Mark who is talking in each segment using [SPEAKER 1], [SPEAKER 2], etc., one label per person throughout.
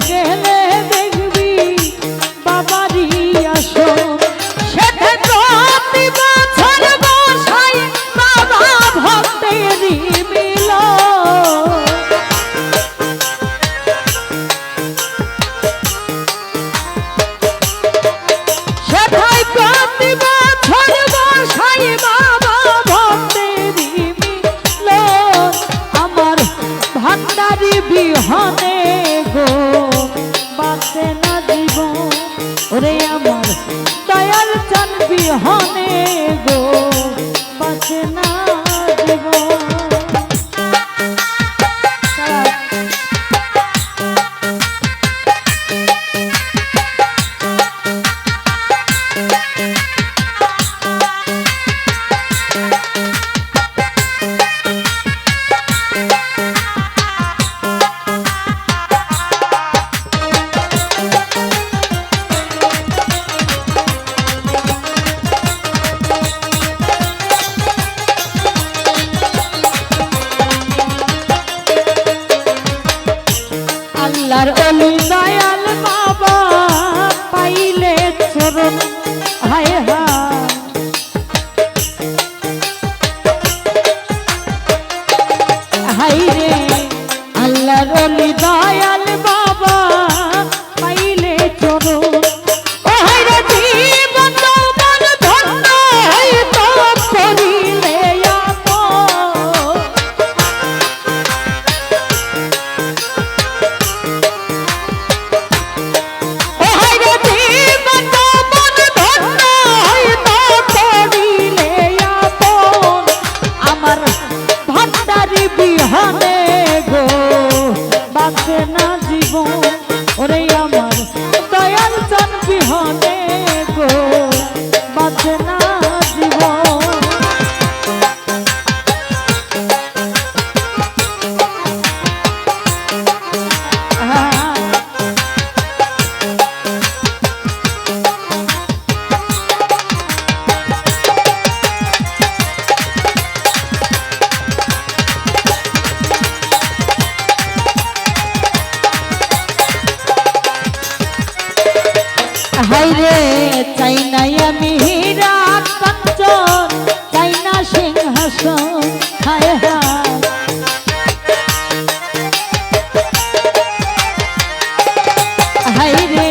[SPEAKER 1] গেলে দেখবি বাবারি আসন সেটা প্রতি বছর বসাই বাবা ভক্তেরই মিলন সেটাই প্রতি বছর বসাই বাবা ভক্তেরই মিলন আমার ভান্ডারি বিহনে গো বাঁচে না জীবন ওরে আমার দয়াল চান বিহনে গো বাঁচে না জীবন আল্লাহর অলি দয়াল বাবা পাইলে চরণ হায় হায় হায় রে আল্লাহর অলি দয়াল বাবা পাইলে চরণ ও হায় রে জীবন তোমার ধন্য হইতো করিলে আপন বিহনে গো বাঁচে না জীবন ওরে আমার দয়াল চান বিহনে গো বাঁচে না জীবন হায় রে চাই নাই আমি হীরা কাঞ্চন চাই না সিংহাসন হায় হায় হায় রে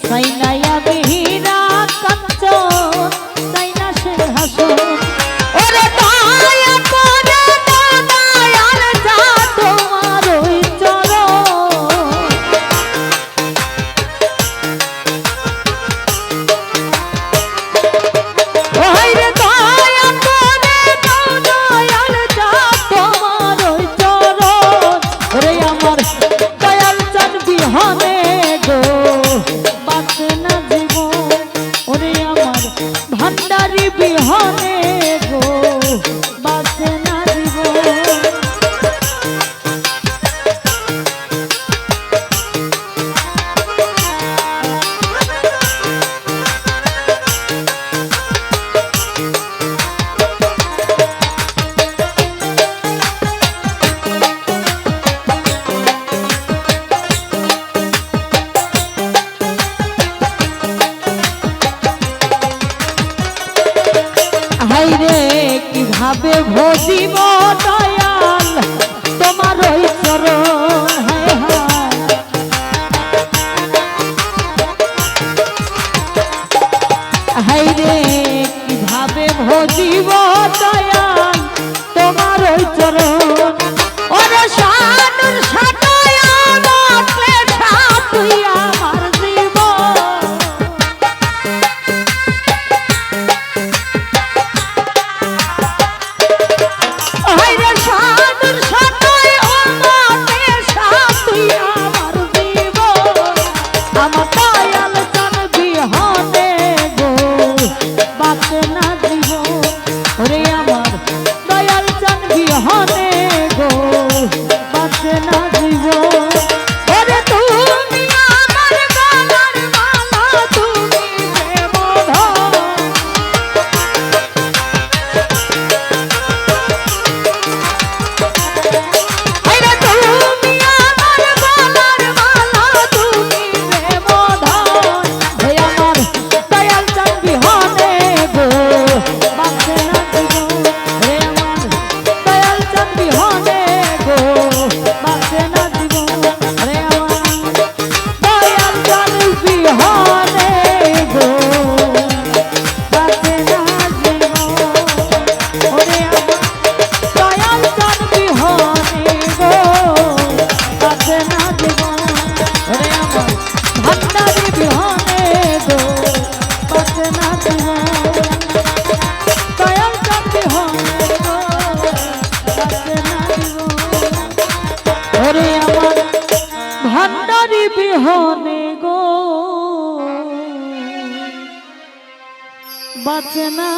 [SPEAKER 1] চাই নাই আমি হীরা কাঞ্চন চাই না সিংহাসন ওরে দয়া করে দয়াল যা তোমার ওই চরণ বিহনে গো বাঁচে না জীবন ওরে আমার ভান্ডারি বিহনে গো বাঁচে না জীবন বাঁচে না।